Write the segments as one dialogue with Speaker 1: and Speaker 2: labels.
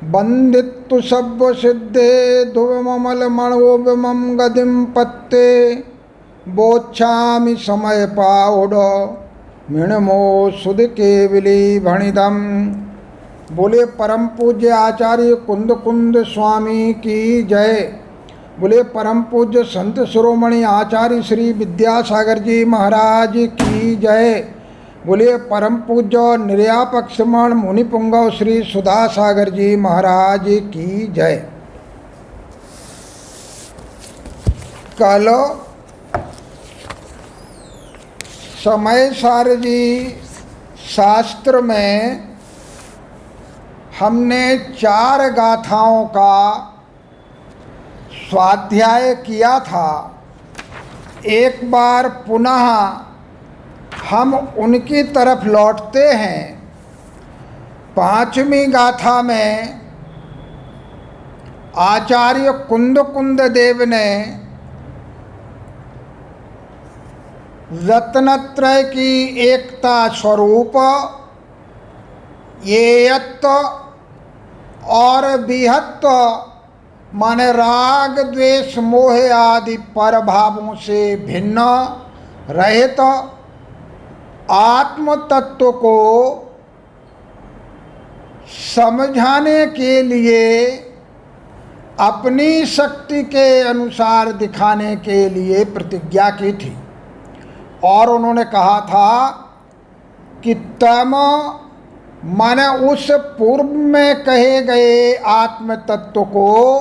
Speaker 1: बंदित्तु सब्ब सिद्धे ध्रुवमल मणो विमम गदिम पत्ते बोच्छामि समय पाउड मिणमो सुध केवली भणिदम। बोले परम पूज्य आचार्य कुंद कुंद स्वामी की जय। बोले परम पूज्य संत शिरोमणि आचार्य श्री विद्यासागर जी महाराज की जय। बोले परम पूज्य निर्यापक श्रमण मुनि पुंगव श्री सुधा सागर जी महाराज की जय। कल समय सार जी शास्त्र में हमने 4 गाथाओं का स्वाध्याय किया था। एक बार पुनः हम उनकी तरफ लौटते हैं। 5वीं गाथा में आचार्य कुंद कुंद देव ने रत्नत्रय की एकता स्वरूप येयत्व और विहत्व माने राग द्वेष मोह आदि पर भावों से भिन्न रहित आत्म तत्व को समझाने के लिए अपनी शक्ति के अनुसार दिखाने के लिए प्रतिज्ञा की थी। और उन्होंने कहा था कि तम माने उस पूर्व में कहे गए आत्म तत्व को,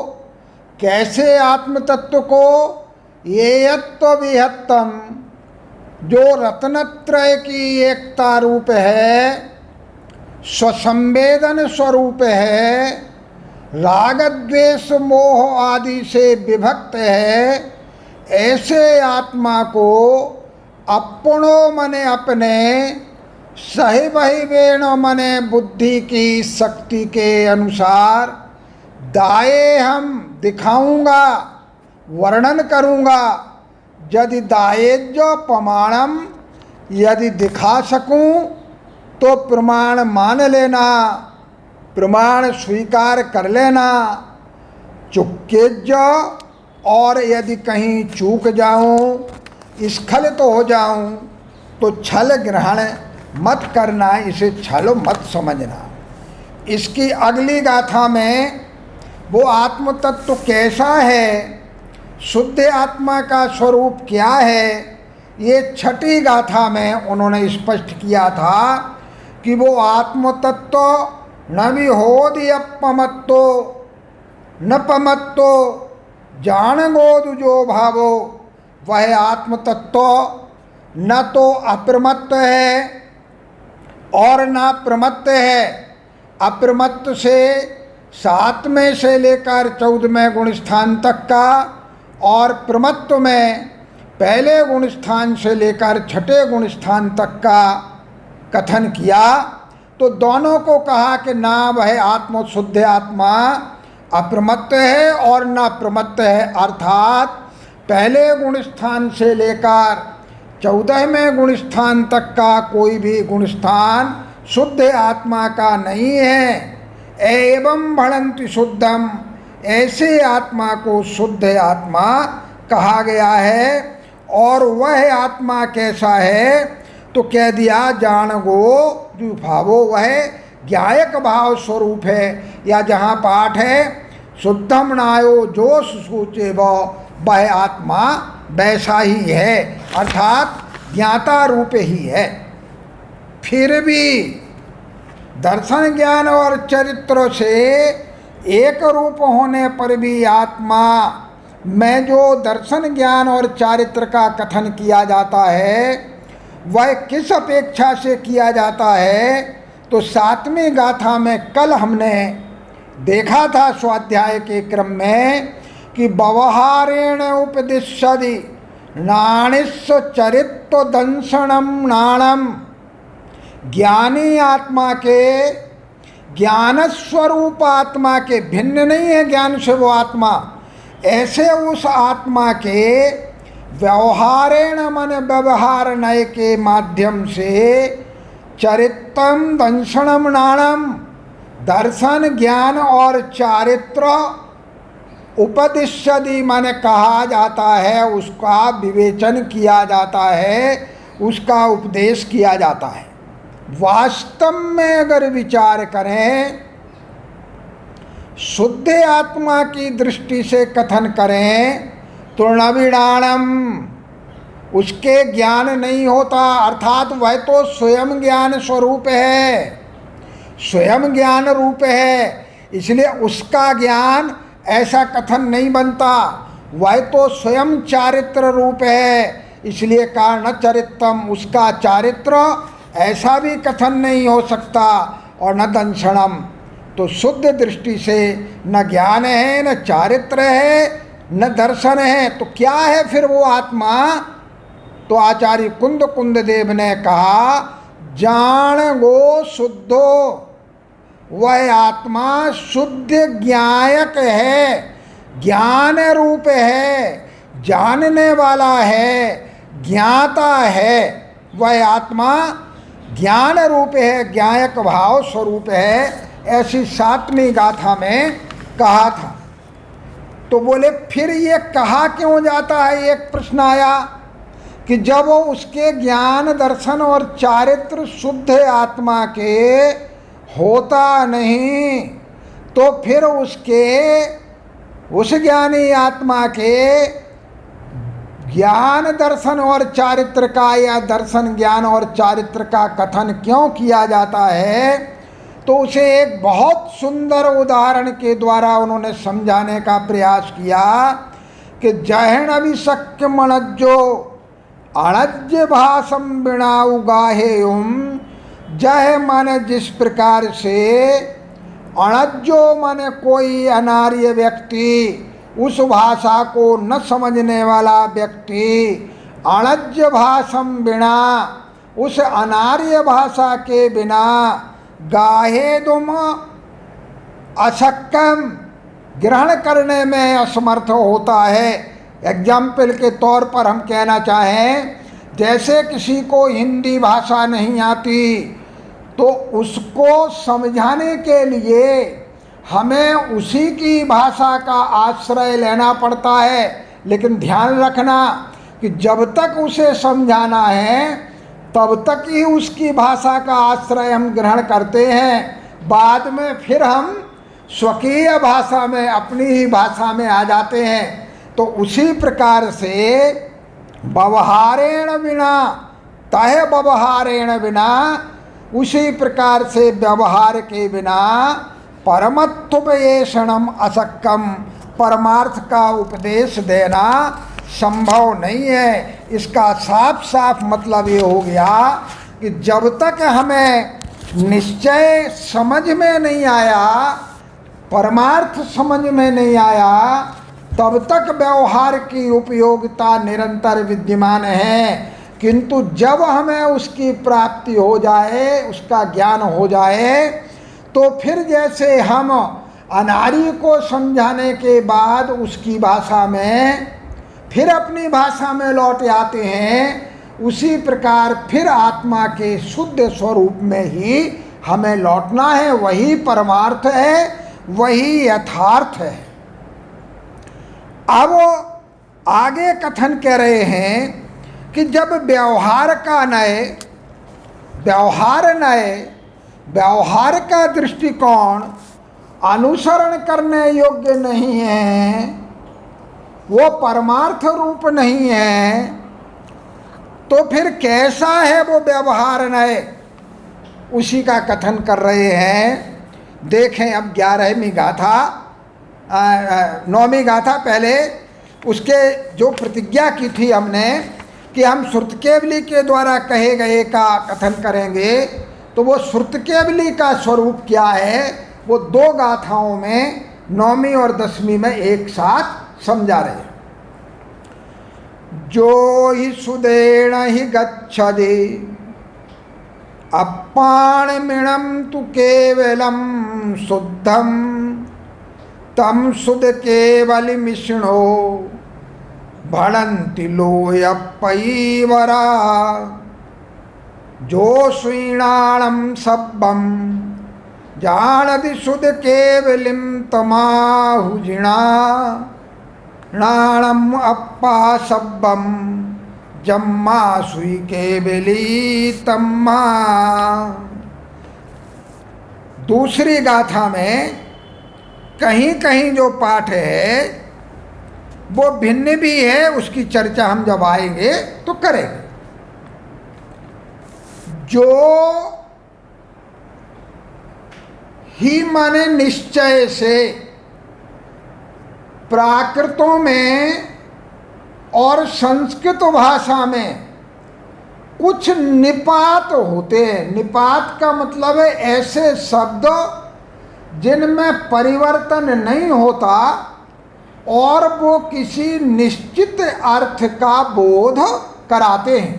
Speaker 1: कैसे आत्म तत्व को, येयत्व विहत्तम जो रत्नत्रय की एकता रूप है, स्वसंवेदन स्वरूप है, राग द्वेष मोह आदि से विभक्त है, ऐसे आत्मा को अपनो मने अपने सही वही वेण मने बुद्धि की शक्ति के अनुसार दाये हम दिखाऊंगा, वर्णन करूंगा। यदि दायेज्य प्रमाणम, यदि दिखा सकूं तो प्रमाण मान लेना, प्रमाण स्वीकार कर लेना। चुक्केज्य और यदि कहीं चूक जाऊं, स्खलित हो जाऊं तो छल ग्रहण मत करना, इसे छल मत समझना। इसकी अगली गाथा में वो आत्म तत्व कैसा है, शुद्ध आत्मा का स्वरूप क्या है, ये 6ठी गाथा में उन्होंने स्पष्ट किया था कि वो आत्म तत्व न विहोदि अपमत्तो न पमत्तो जान गोद जो भावो। वह आत्म तत्व न तो अप्रमत्त है और न प्रमत्त है। अप्रमत्त से 7वें से लेकर 14वें गुण स्थान तक का और प्रमत्व में पहले गुण स्थान से लेकर 6ठे गुण स्थान तक का कथन किया। तो दोनों को कहा कि ना वह आत्म शुद्ध आत्मा अप्रमत्त है और ना प्रमत्त है, अर्थात पहले गुण स्थान से लेकर 14वें गुण स्थान तक का कोई भी गुण स्थान शुद्ध आत्मा का नहीं है। एवं भणन्ति शुद्धम, ऐसे आत्मा को शुद्ध आत्मा कहा गया है। और वह आत्मा कैसा है तो कह दिया जान गो जो भावो, वह ज्ञायक भाव स्वरूप है। या जहाँ पाठ है शुद्धम नायो जो सूचे वह आत्मा वैसा ही है, अर्थात ज्ञाता रूप ही है। फिर भी दर्शन ज्ञान और चरित्र से एक रूप होने पर भी आत्मा में जो दर्शन ज्ञान और चारित्र का कथन किया जाता है वह किस अपेक्षा से किया जाता है तो 7वीं गाथा में कल हमने देखा था स्वाध्याय के क्रम में कि व्यवहारेण उपदिश्यति नाणिस्व चरित्र दंशनम नाणम। ज्ञानी आत्मा के ज्ञान स्वरूप आत्मा के भिन्न नहीं है ज्ञान से वो आत्मा, ऐसे उस आत्मा के व्यवहारेण मन व्यवहार नय के माध्यम से चरित्रम दंशनम नाणम दर्शन ज्ञान और चारित्र उपदिश्यति माने कहा जाता है, उसका विवेचन किया जाता है, उसका उपदेश किया जाता है। वास्तव में अगर विचार करें, शुद्ध आत्मा की दृष्टि से कथन करें तो नवीणाणम, उसके ज्ञान नहीं होता, अर्थात वह तो स्वयं ज्ञान स्वरूप है, स्वयं ज्ञान रूप है, इसलिए उसका ज्ञान ऐसा कथन नहीं बनता। वह तो स्वयं चारित्र रूप है, इसलिए कारण चरित्रम, उसका चारित्र ऐसा भी कथन नहीं हो सकता, और न दंशनम, तो शुद्ध दृष्टि से न ज्ञान है, न चारित्र है, न दर्शन है, तो क्या है फिर वो आत्मा? तो आचार्य कुंद कुंद देव ने कहा, जान गो शुद्धो, वह आत्मा शुद्ध ज्ञायक है, ज्ञान रूप है, जानने वाला है, ज्ञाता है, वह आत्मा ज्ञान रूप है, ज्ञायक भाव स्वरूप है, ऐसी 7वीं गाथा में कहा था। तो बोले फिर ये कहा क्यों जाता है? एक प्रश्न आया कि जब वो उसके ज्ञान दर्शन और चारित्र शुद्ध आत्मा के होता नहीं, तो फिर उसके उस ज्ञानी आत्मा के ज्ञान दर्शन और चारित्र का या दर्शन ज्ञान और चारित्र का कथन क्यों किया जाता है? तो उसे एक बहुत सुंदर उदाहरण के द्वारा उन्होंने समझाने का प्रयास किया कि जहन अभिशक्य मणज्जो अणज्य भाषम बिणाउ गाहे जह माने जिस प्रकार से, अणज्जो माने कोई अनार्य व्यक्ति, उस भाषा को न समझने वाला व्यक्ति, अणज्य भाषम बिना, उस अनार्य भाषा के बिना, गाहे तुम अशक्कम, ग्रहण करने में असमर्थ होता है। एग्जाम्पल के तौर पर हम कहना चाहें, जैसे किसी को हिंदी भाषा नहीं आती, तो उसको समझाने के लिए हमें उसी की भाषा का आश्रय लेना पड़ता है। लेकिन ध्यान रखना कि जब तक उसे समझाना है तब तक ही उसकी भाषा का आश्रय हम ग्रहण करते हैं, बाद में फिर हम स्वकीय भाषा में, अपनी ही भाषा में आ जाते हैं। तो उसी प्रकार से व्यवहारेण बिना, तह व्यवहारेण बिना, उसी प्रकार से व्यवहार के बिना परमत्वोपदेशनम असक्कम, परमार्थ का उपदेश देना संभव नहीं है। इसका साफ साफ मतलब ये हो गया कि जब तक हमें निश्चय समझ में नहीं आया, परमार्थ समझ में नहीं आया, तब तक व्यवहार की उपयोगिता निरंतर विद्यमान है। किंतु जब हमें उसकी प्राप्ति हो जाए, उसका ज्ञान हो जाए, तो फिर जैसे हम अनारी को समझाने के बाद उसकी भाषा में फिर अपनी भाषा में लौट आते हैं, उसी प्रकार फिर आत्मा के शुद्ध स्वरूप में ही हमें लौटना है। वही परमार्थ है, वही यथार्थ है। अब आगे कथन कह रहे हैं कि जब व्यवहार का दृष्टिकोण अनुसरण करने योग्य नहीं है, वो परमार्थ रूप नहीं है, तो फिर कैसा है वो व्यवहार नय, उसी का कथन कर रहे हैं। देखें अब 11वीं गाथा, 9वीं गाथा, पहले उसके जो प्रतिज्ञा की थी हमने कि हम श्रुतकेवली के द्वारा कहे गए का कथन करेंगे, तो वो श्रुतकेवली का स्वरूप क्या है वो 2 गाथाओं में 9वीं और 10वीं में एक साथ समझा रहे। जो ही सुदेण ही गच्छति अपाणमिणं तु केवलम शुद्धम तम शुद्ध केवलमिष्णो भणन्ति लोय पैवरा। जो श्रीणाणं सब्बम जानति सुध केवलिम तमाहुजिणा नाणम अप्पा सब्बम जम्मा सुई केवली तम्मा। दूसरी गाथा में कहीं कहीं जो पाठ है वो भिन्न भी है, उसकी चर्चा हम जब आएंगे तो करेंगे। जो ही माने निश्चय से प्राकृतों में और संस्कृत भाषा में कुछ निपात होते हैं। निपात का मतलब है ऐसे शब्द जिनमें परिवर्तन नहीं होता और वो किसी निश्चित अर्थ का बोध कराते हैं।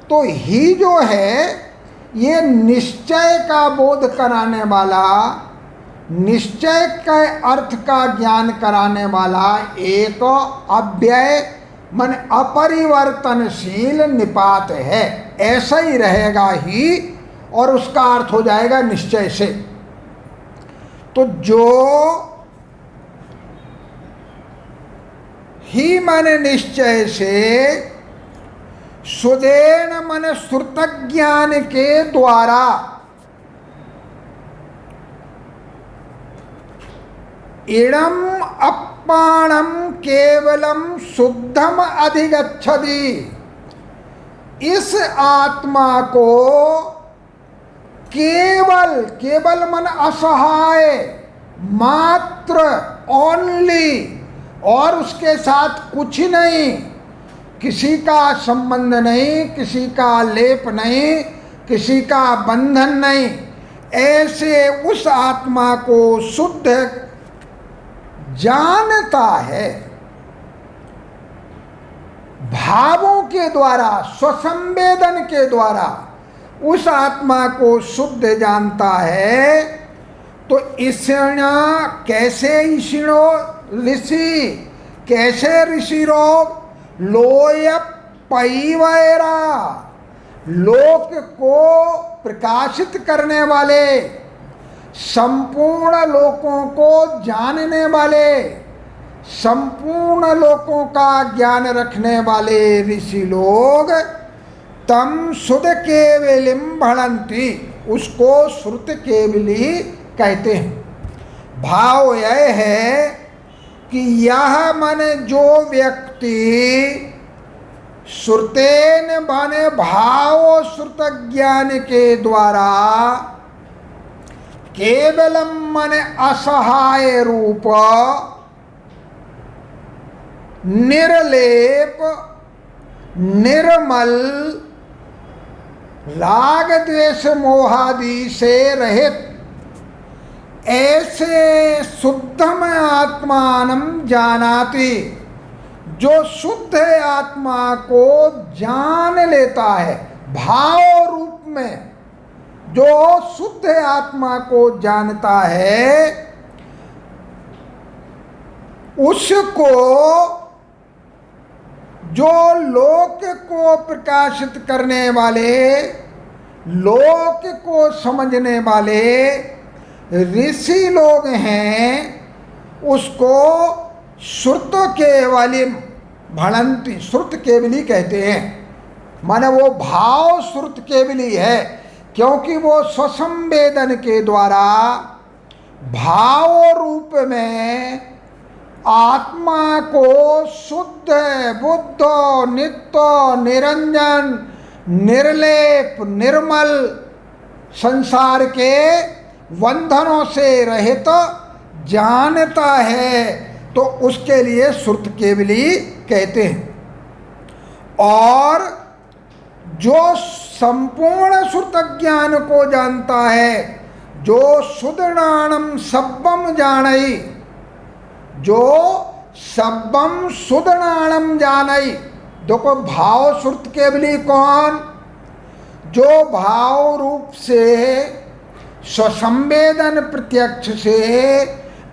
Speaker 1: तो ही जो है ये निश्चय का बोध कराने वाला, निश्चय के अर्थ का ज्ञान कराने वाला एक अव्यय मन अपरिवर्तनशील निपात है। ऐसा ही रहेगा ही, और उसका अर्थ हो जाएगा निश्चय से। तो जो ही मन निश्चय से सुदेन मन श्रुत ज्ञान के द्वारा इडम अप्पाणम केवलम शुद्धम अधिगच्छति, इस आत्मा को केवल, केवल मन असहाय, मात्र, ओनली, और उसके साथ कुछ नहीं, किसी का संबंध नहीं, किसी का लेप नहीं, किसी का बंधन नहीं, ऐसे उस आत्मा को शुद्ध जानता है। भावों के द्वारा, स्वसंवेदन के द्वारा उस आत्मा को शुद्ध जानता है। तो ईषिणा कैसे, ईषिणो ऋषि, कैसे ऋषि रोग, लोय पैवैरा, लोक को प्रकाशित करने वाले, संपूर्ण लोकों को जानने वाले, संपूर्ण लोकों का ज्ञान रखने वाले ऋषि लोग तम सुध केवलिम भणंति, उसको श्रुत केवली कहते हैं। भाव यह है कि यह मन जो व्यक्ति श्रुतेन बने भाव श्रुत ज्ञान के द्वारा केवलम मन असहाय रूप निर्लेप निर्मल राग द्वेष मोहादि से रहित ऐसे शुद्धम आत्मानम जानाति, जो शुद्ध आत्मा को जान लेता है, भाव रूप में जो शुद्ध आत्मा को जानता है, उसको जो लोक को प्रकाशित करने वाले, लोक को समझने वाले ऋषि लोग हैं, उसको श्रुत केवली भणंति, श्रुत केवली कहते हैं। माने वो भाव श्रुत केवली है, क्योंकि वो स्वसंवेदन के द्वारा भाव रूप में आत्मा को शुद्ध, बुद्ध, नित्य, निरंजन, निर्लेप, निर्मल, संसार के बंधनों से रहित जानता है, तो उसके लिए श्रुत केवली कहते हैं। और जो संपूर्ण श्रुत ज्ञान को जानता है, जो सुदृणाणम सब्बम जानई, जो सब्बम सुदृणाणम जानई। देखो भाव श्रुत केवली कौन, जो भाव रूप से स्वसंवेदन प्रत्यक्ष से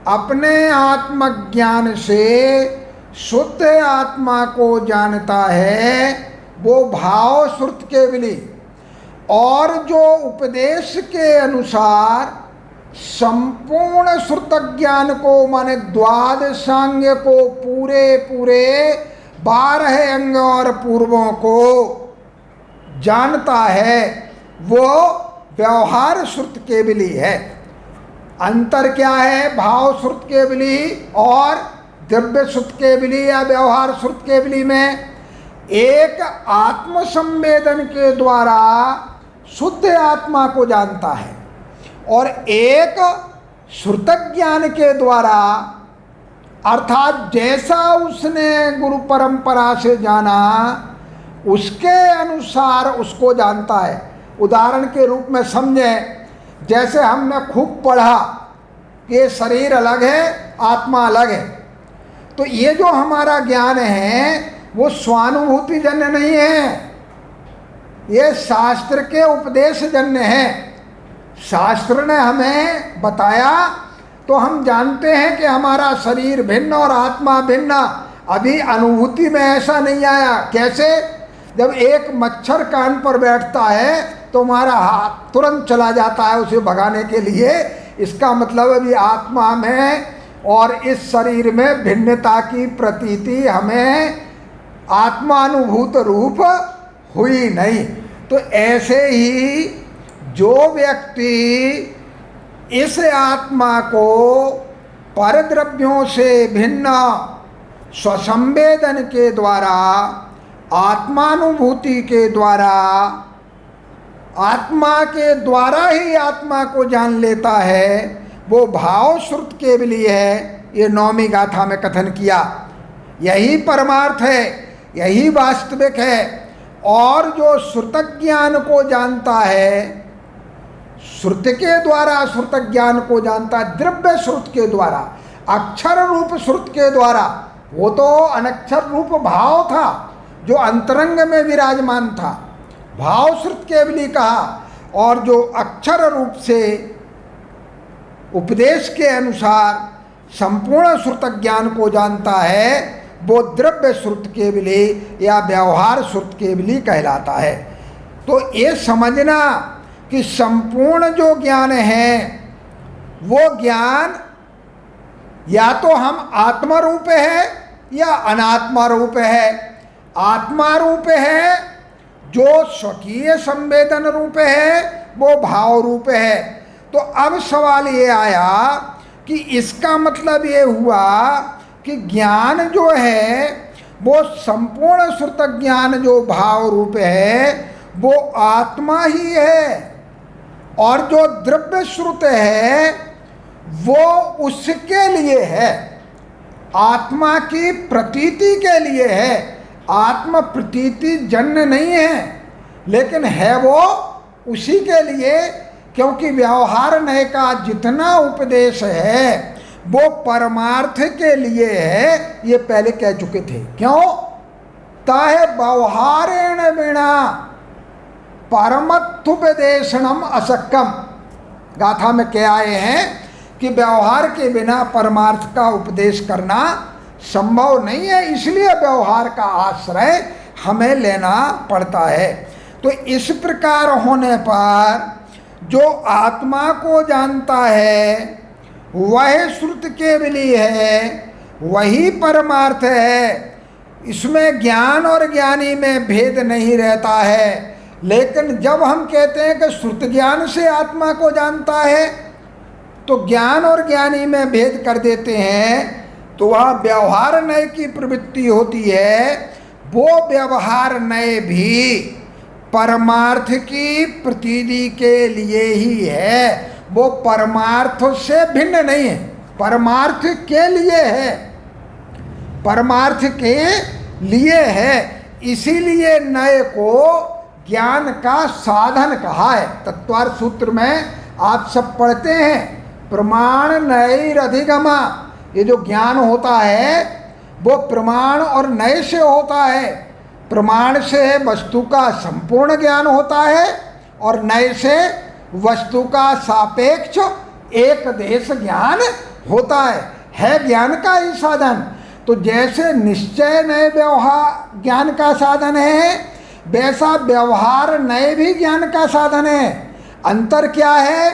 Speaker 1: अपने आत्मज्ञान से शुद्ध आत्मा को जानता है, वो भाव श्रुत केवली। और जो उपदेश के अनुसार संपूर्ण श्रुत ज्ञान को, माने द्वादशांग को, पूरे पूरे 12 अंग और पूर्वों को जानता है, वो व्यवहार श्रुत केवली है। अंतर क्या है भाव श्रुत केवली और द्रव्य श्रुत केवली या व्यवहार श्रुत केवली में? एक आत्म संवेदन के द्वारा शुद्ध आत्मा को जानता है और एक श्रुत ज्ञान के द्वारा, अर्थात जैसा उसने गुरु परंपरा से जाना उसके अनुसार उसको जानता है। उदाहरण के रूप में समझें, जैसे हमने खूब पढ़ा कि शरीर अलग है आत्मा अलग है, तो ये जो हमारा ज्ञान है वो स्वानुभूति जन्य नहीं है, ये शास्त्र के उपदेश जन्य है। शास्त्र ने हमें बताया तो हम जानते हैं कि हमारा शरीर भिन्न और आत्मा भिन्न। अभी अनुभूति में ऐसा नहीं आया। कैसे? जब एक मच्छर कान पर बैठता है तो हमारा हाथ तुरंत चला जाता है उसे भगाने के लिए। इसका मतलब अभी आत्मा में और इस शरीर में भिन्नता की प्रतीति हमें आत्मानुभूत रूप हुई नहीं। तो ऐसे ही जो व्यक्ति इस आत्मा को परद्रव्यों से भिन्न स्वसंवेदन के द्वारा, आत्मानुभूति के द्वारा, आत्मा के द्वारा ही आत्मा को जान लेता है, वो भाव श्रुत केवली है। ये 9वीं गाथा में कथन किया। यही परमार्थ है, यही वास्तविक है। और जो श्रुत ज्ञान को जानता है, श्रुत के द्वारा श्रुत ज्ञान को जानता है, द्रव्य श्रुत के द्वारा, अक्षर रूप श्रुत के द्वारा। वो तो अनक्षर रूप भाव था जो अंतरंग में विराजमान था, भाव श्रुत केवली कहा। और जो अक्षर रूप से उपदेश के अनुसार संपूर्ण श्रुत ज्ञान को जानता है, वो द्रव्य श्रुत केवली या व्यवहार श्रुत केवली कहलाता है। तो ये समझना कि संपूर्ण जो ज्ञान है वो ज्ञान या तो हम आत्मा रूप है या अनात्मा रूप है। आत्मा रूप है जो स्वकीय संवेदन रूप है, वो भाव रूप है। तो अब सवाल ये आया कि इसका मतलब ये हुआ कि ज्ञान जो है वो संपूर्ण श्रुत ज्ञान जो भाव रूप है वो आत्मा ही है, और जो द्रव्य श्रुत है वो उसके लिए है, आत्मा की प्रतीति के लिए है। आत्म प्रतीति जन्य नहीं है, लेकिन है वो उसी के लिए, क्योंकि व्यवहार नय का जितना उपदेश है वो परमार्थ के लिए है। ये पहले कह चुके थे। क्यों? ताहे व्यवहारेण बिना परमत्वोपदेशनम असक्कम। गाथा में कह आए हैं कि व्यवहार के बिना परमार्थ का उपदेश करना संभव नहीं है, इसलिए व्यवहार का आश्रय हमें लेना पड़ता है। तो इस प्रकार होने पर जो आत्मा को जानता है वह श्रुत केवली है, वही परमार्थ है। इसमें ज्ञान और ज्ञानी में भेद नहीं रहता है। लेकिन जब हम कहते हैं कि श्रुत ज्ञान से आत्मा को जानता है, तो ज्ञान और ज्ञानी में भेद कर देते हैं, तो वहाँ व्यवहार नय की प्रवृत्ति होती है। वो व्यवहार नय भी परमार्थ की प्रतीति के लिए ही है, वो परमार्थ से भिन्न नहीं है, परमार्थ के लिए है, परमार्थ के लिए है। इसीलिए नय को ज्ञान का साधन कहा है। तत्वार्थ सूत्र में आप सब पढ़ते हैं, प्रमाण नैरधिगमा। ये जो ज्ञान होता है वो प्रमाण और नय से होता है। प्रमाण से वस्तु का संपूर्ण ज्ञान होता है और नय से वस्तु का सापेक्ष एक देश ज्ञान होता है ज्ञान का ही साधन। तो जैसे निश्चय नय व्यवहार ज्ञान का साधन है, वैसा व्यवहार नय भी ज्ञान का साधन है। अंतर क्या है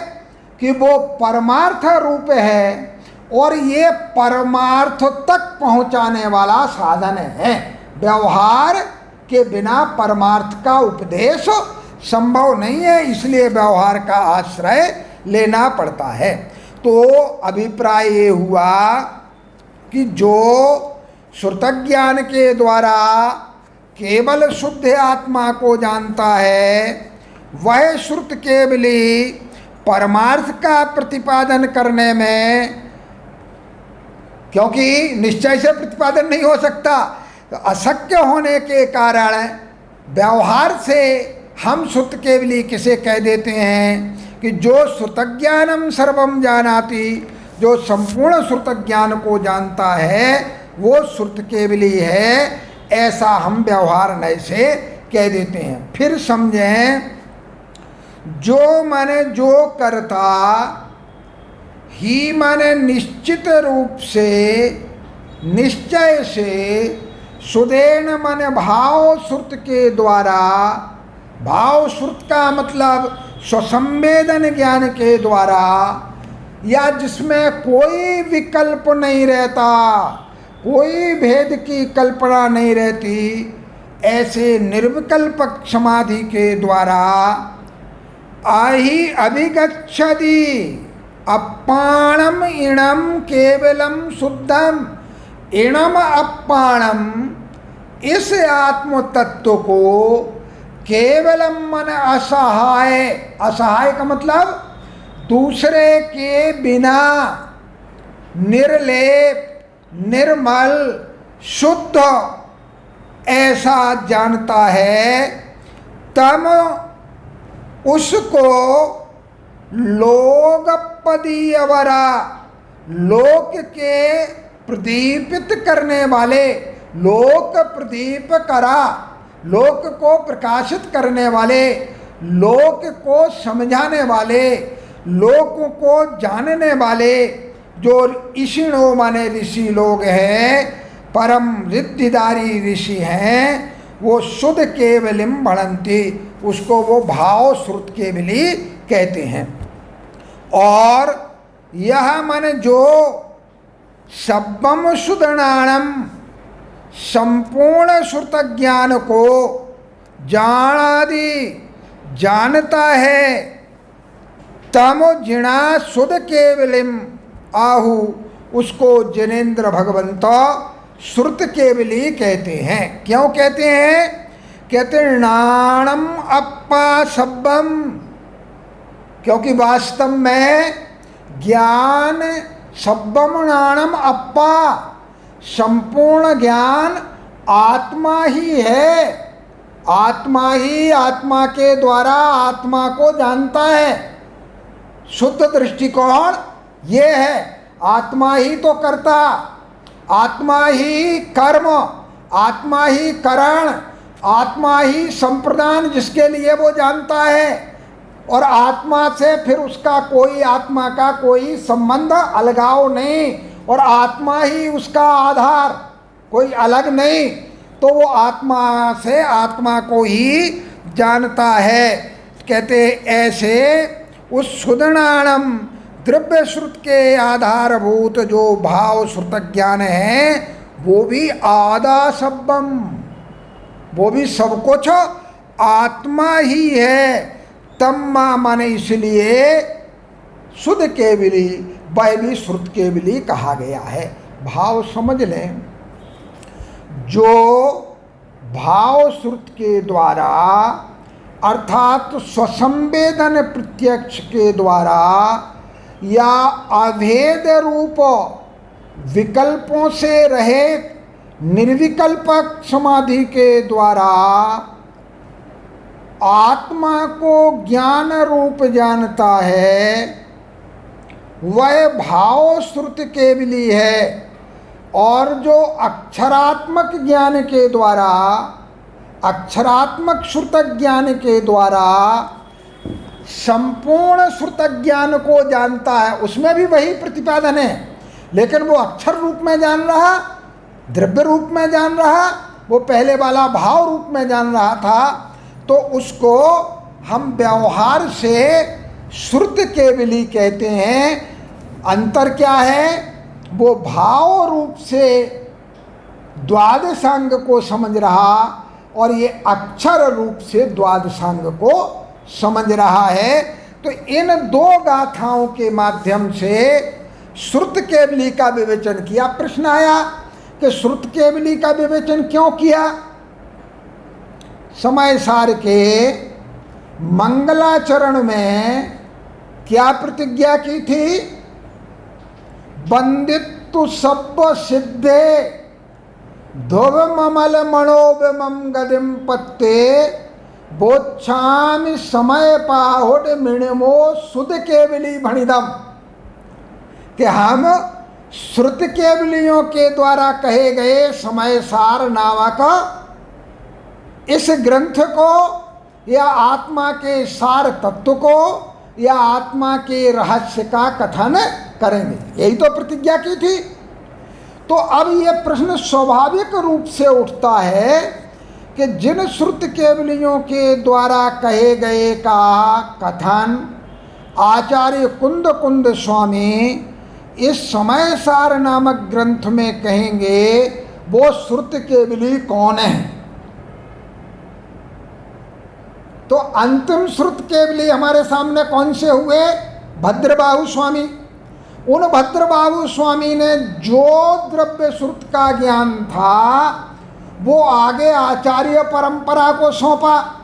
Speaker 1: कि वो परमार्थ रूप है और ये परमार्थ तक पहुंचाने वाला साधन है। व्यवहार के बिना परमार्थ का उपदेश संभव नहीं है, इसलिए व्यवहार का आश्रय लेना पड़ता है। तो अभिप्राय ये हुआ कि जो श्रुतज्ञान के द्वारा केवल शुद्ध आत्मा को जानता है, वह श्रुत केवली परमार्थ का प्रतिपादन करने में, क्योंकि निश्चय से प्रतिपादन नहीं हो सकता, तो अशक्य होने के कारण व्यवहार से हम श्रुत केवली किसे कह देते हैं कि जो श्रुतज्ञानम सर्वम जानाति, जो संपूर्ण श्रुत ज्ञान को जानता है वो श्रुत केवली है, ऐसा हम व्यवहार नय से कह देते हैं। फिर समझें, जो माने जो करता ही माने निश्चित रूप से निश्चय से सुदेन माने भाव श्रुत के द्वारा, भाव श्रुत का मतलब स्वसंवेदन ज्ञान के द्वारा, या जिसमें कोई विकल्प नहीं रहता, कोई भेद की कल्पना नहीं रहती, ऐसे निर्विकल्पक समाधि के द्वारा आहि अभिगच्छति अप्पाणम इणम केवलम शुद्धम, इणम अप्पाणम, इस आत्म तत्व को केवलम मन असहाय, असहाय का मतलब दूसरे के बिना, निर्लेप निर्मल शुद्ध ऐसा जानता है, तम उसको लोकपदीयवरा, लोक के प्रदीपित करने वाले, लोक प्रदीप करा, लोक को प्रकाशित करने वाले, लोक को समझाने वाले, लोक को जानने वाले जो ऋषिणों माने ऋषि लोग हैं, परम रिद्धिदारी ऋषि हैं, वो शुद्ध केवलिम भणन्ति, उसको वो भाव श्रुत केवली कहते हैं। और यह मन जो शब्दम सुदणाणम, संपूर्ण श्रुत ज्ञान को जानादि जानता है, तम जिणा शुद्ध केवलिम आहु, उसको जिनेन्द्र भगवंत श्रुत केवली कहते हैं। क्यों कहते हैं? कहते हैं नाणम अप्पा सब्बम, क्योंकि वास्तव में ज्ञान सब्बम नाणम अप्पा, संपूर्ण ज्ञान आत्मा ही है, आत्मा ही आत्मा के द्वारा आत्मा को जानता है। शुद्ध दृष्टिकोण ये है, आत्मा ही तो करता, आत्मा ही कर्म, आत्मा ही करण, आत्मा ही संप्रदान जिसके लिए वो जानता है, और आत्मा से फिर उसका कोई, आत्मा का कोई संबंध अलगाव नहीं, और आत्मा ही उसका आधार, कोई अलग नहीं, तो वो आत्मा से आत्मा को ही जानता है। कहते ऐसे उस सुदणाणम द्रव्य श्रुत के आधारभूत जो भाव श्रुत ज्ञान है, वो भी आदा सब्बम, वो भी सब कुछ आत्मा ही है। तम्मा माने इसलिए शुद्ध केवली, वह भी श्रुत केवली कहा गया है। भाव समझ लें, जो भाव श्रुत के द्वारा अर्थात स्वसंवेदन प्रत्यक्ष के द्वारा या अभेद रूप विकल्पों से रहित निर्विकल्पक समाधि के द्वारा आत्मा को ज्ञान रूप जानता है, वह भाव श्रुत केवली है। और जो अक्षरात्मक ज्ञान के द्वारा, अक्षरात्मक श्रुत ज्ञान के द्वारा संपूर्ण श्रुत ज्ञान को जानता है, उसमें भी वही प्रतिपादन है, लेकिन वो अक्षर रूप में जान रहा, द्रव्य रूप में जान रहा, वो पहले वाला भाव रूप में जान रहा था। तो उसको हम व्यवहार से श्रुत केवली कहते हैं। अंतर क्या है? वो भाव रूप से द्वादशांग को समझ रहा और ये अक्षर रूप से द्वादशांग को समझ रहा है। तो इन दो गाथाओं के माध्यम से श्रुत केवली का विवेचन किया। प्रश्न आया कि श्रुत केवली का विवेचन क्यों किया? समय सार के मंगलाचरण में क्या प्रतिज्ञा की थी? बंदित्तु सब्ब सिद्धे ध्रुवमल मनोविमं गदिम पत्ते बोच्छामि समय पाहुड मिणमो सुध केवली भणिदम। कि हम श्रुत केवलियों के द्वारा कहे गए समय सार नामक इस ग्रंथ को या आत्मा के सार तत्व को या आत्मा के रहस्य का कथन करेंगे। यही तो प्रतिज्ञा की थी। तो अब ये प्रश्न स्वाभाविक रूप से उठता है कि जिन श्रुत केवलियों के द्वारा कहे गए का कथन आचार्य कुंद कुंद स्वामी इस समय सार नामक ग्रंथ में कहेंगे, वो श्रुत केवली कौन है? तो अंतिम श्रुत केवली हमारे सामने कौन से हुए? भद्रबाहु स्वामी। उन भद्रबाहु स्वामी ने जो द्रव्य श्रुत का ज्ञान था वो आगे आचार्य परंपरा को सौंपा।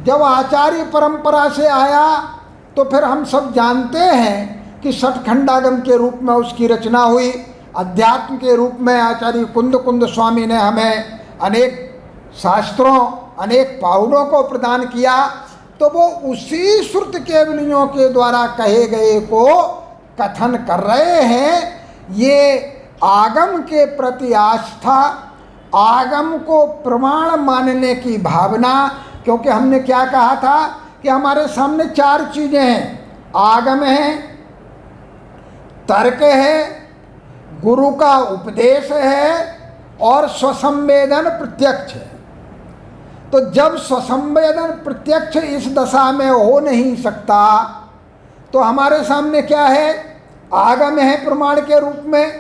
Speaker 1: जब आचार्य परंपरा से आया तो फिर हम सब जानते हैं कि षटखंडागम के रूप में उसकी रचना हुई। अध्यात्म के रूप में आचार्य कुंद कुंद स्वामी ने हमें अनेक शास्त्रों अनेक पाहुड़ों को प्रदान किया। तो वो उसी श्रुत केवलियों के द्वारा कहे गए को कथन कर रहे हैं। ये आगम के प्रति आस्था, आगम को प्रमाण मानने की भावना, क्योंकि हमने क्या कहा था कि हमारे सामने चार चीज़ें हैं। आगम है, तर्क है, गुरु का उपदेश है और स्वसंवेदन प्रत्यक्ष है। तो जब स्वसंवेदन प्रत्यक्ष इस दशा में हो नहीं सकता तो हमारे सामने क्या है? आगम है प्रमाण के रूप में,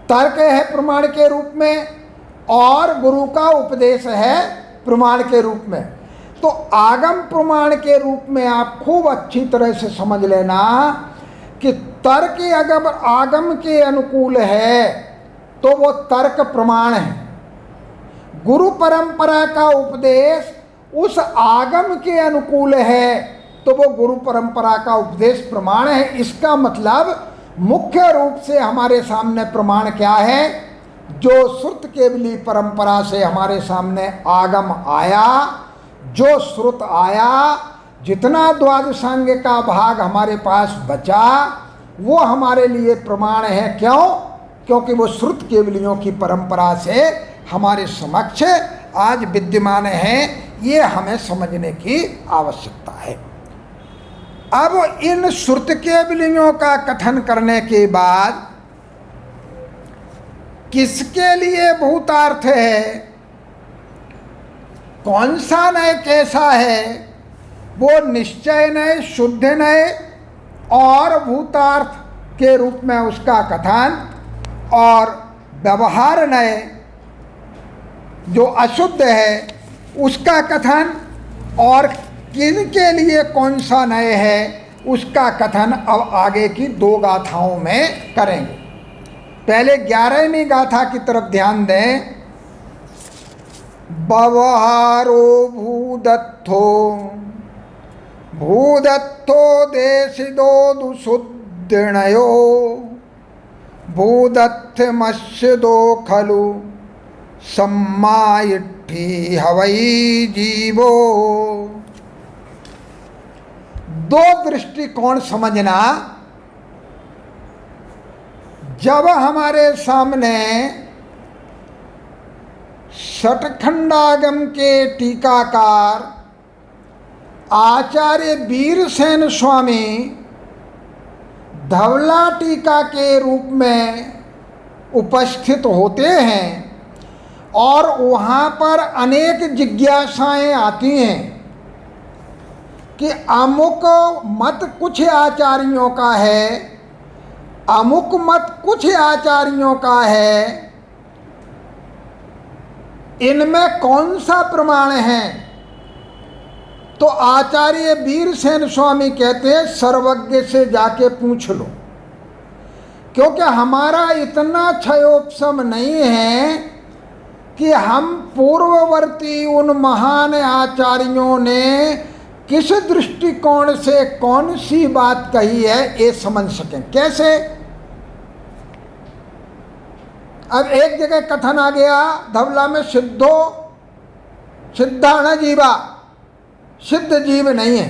Speaker 1: तर्क है प्रमाण के रूप में और गुरु का उपदेश है प्रमाण के रूप में। तो आगम प्रमाण के रूप में आप खूब अच्छी तरह से समझ लेना कि तर्क अगर आगम के अनुकूल है तो वो तर्क प्रमाण है। गुरु परंपरा का उपदेश उस आगम के अनुकूल है तो वो गुरु परंपरा का उपदेश प्रमाण है। इसका मतलब मुख्य रूप से हमारे सामने प्रमाण क्या है? जो श्रुत केवली परंपरा से हमारे सामने आगम आया, जो श्रुत आया, जितना द्वादशांग का भाग हमारे पास बचा वो हमारे लिए प्रमाण है। क्यों? क्योंकि वो श्रुत केवलियों की परंपरा से हमारे समक्ष आज विद्यमान है। ये हमें समझने की आवश्यकता है। अब इन श्रुत केवलियों का कथन करने के बाद किसके लिए भूतार्थ है, कौन सा नय कैसा है, वो निश्चय नय, शुद्ध नय और भूतार्थ के रूप में उसका कथन और व्यवहार नय जो अशुद्ध है उसका कथन और किन के लिए कौन सा नय है उसका कथन अब आगे की दो गाथाओं में करेंगे। पहले 11वीं गाथा की तरफ ध्यान दें। व्यवहारो भूदत्थो भूदत्थो देशिदो दुसुद्दिणयो भूदत्थमस्यदो खलु सम्मायिट्ठी हवै जीवो। दो दृष्टिकोण समझना। जब हमारे सामने षटखंडागम के टीकाकार आचार्य वीरसेन स्वामी धवला टीका के रूप में उपस्थित होते हैं और वहाँ पर अनेक जिज्ञासाएं आती हैं कि अमुक मत कुछ आचार्यों का है, अमुक मत कुछ आचार्यों का है, इनमें कौन सा प्रमाण है? तो आचार्य वीरसेन स्वामी कहते हैं सर्वज्ञ से जाके पूछ लो, क्योंकि हमारा इतना क्षयोपशम नहीं है कि हम पूर्ववर्ती उन महान आचार्यों ने किस दृष्टिकोण से कौन सी बात कही है ये समझ सकें। कैसे? अब एक जगह कथन आ गया धवला में, सिद्धो सिद्धा न जीवा, सिद्ध जीव नहीं है।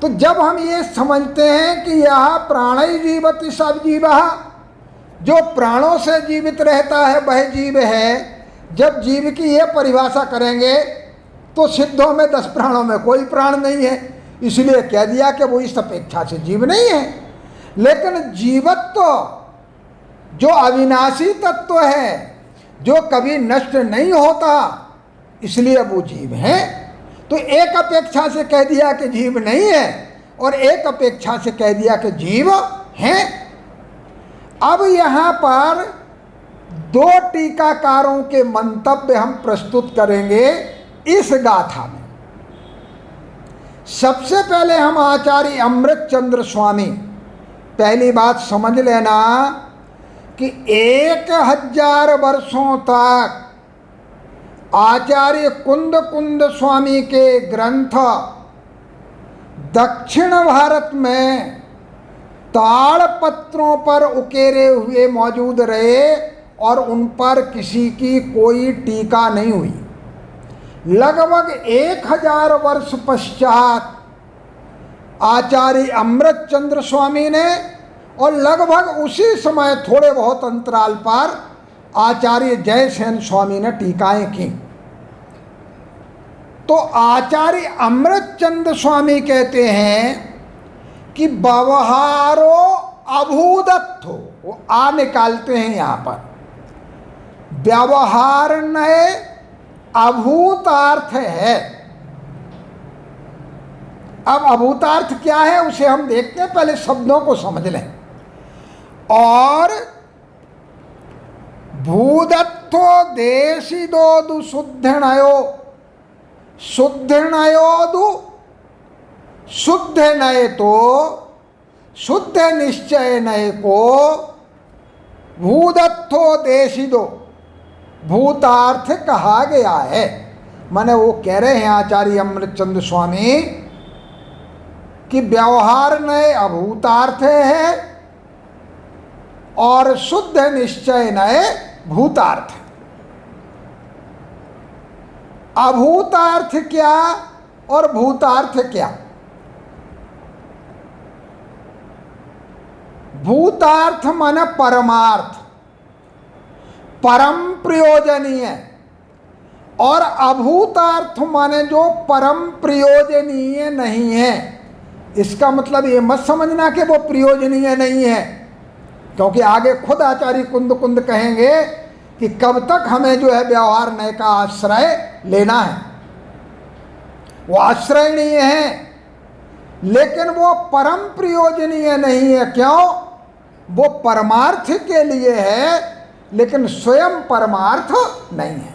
Speaker 1: तो जब हम ये समझते हैं कि यह प्राणी जीवति सब जीवा, जो प्राणों से जीवित रहता है वह जीव है, जब जीव की ये परिभाषा करेंगे तो सिद्धों में 10 प्राणों में कोई प्राण नहीं है, इसलिए कह दिया कि वो इस अपेक्षा से जीव नहीं है। लेकिन जीवत्व जो अविनाशी तत्व है, जो कभी नष्ट नहीं होता, इसलिए वो जीव है। तो एक अपेक्षा से कह दिया कि जीव नहीं है और एक अपेक्षा से कह दिया कि जीव है। अब यहाँ पर 2 टीकाकारों के मंतव्य हम प्रस्तुत करेंगे इस गाथा में। सबसे पहले हम आचार्य अमृतचंद्र स्वामी, पहली बात समझ लेना कि 1000 वर्षों तक आचार्य कुंद स्वामी के ग्रंथ दक्षिण भारत में ताड़पत्रों पर उकेरे हुए मौजूद रहे और उन पर किसी की कोई टीका नहीं हुई। लगभग 1000 वर्ष पश्चात आचार्य अमृतचंद्र स्वामी ने और लगभग उसी समय थोड़े बहुत अंतराल पर आचार्य जयसेन स्वामी ने टीकाएं की। तो आचार्य अमृतचंद्र स्वामी कहते हैं कि व्यवहारो अभूदत्थो, वो आ निकालते हैं यहाँ पर, व्यवहार नए अभूतार्थ है। अब अभूतार्थ क्या है उसे हम देखते हैं, पहले शब्दों को समझ लें। और भूदत्थो देशिदोदु शुद्धनयो, शुद्धनयोदु शुद्ध नये तो शुद्ध निश्चय नये को भूदत्थो देशिदो भूतार्थ कहा गया है। माने वो कह रहे हैं आचार्य अमृतचंद्र स्वामी कि व्यवहार नए अभूतार्थ है और शुद्ध निश्चय नए भूतार्थ। अभूतार्थ क्या और भूतार्थ क्या? भूतार्थ माने परमार्थ, परम प्रयोजनीय, और अभूतार्थ माने जो परम प्रयोजनीय नहीं है। इसका मतलब ये मत समझना कि वो प्रयोजनीय नहीं है, क्योंकि आगे खुद आचार्य कुंद कहेंगे कि कब तक हमें जो है व्यवहार नय का आश्रय लेना है। वो आश्रयणीय है लेकिन वो परम प्रयोजनीय नहीं है। क्यों? वो परमार्थ के लिए है लेकिन स्वयं परमार्थ नहीं है।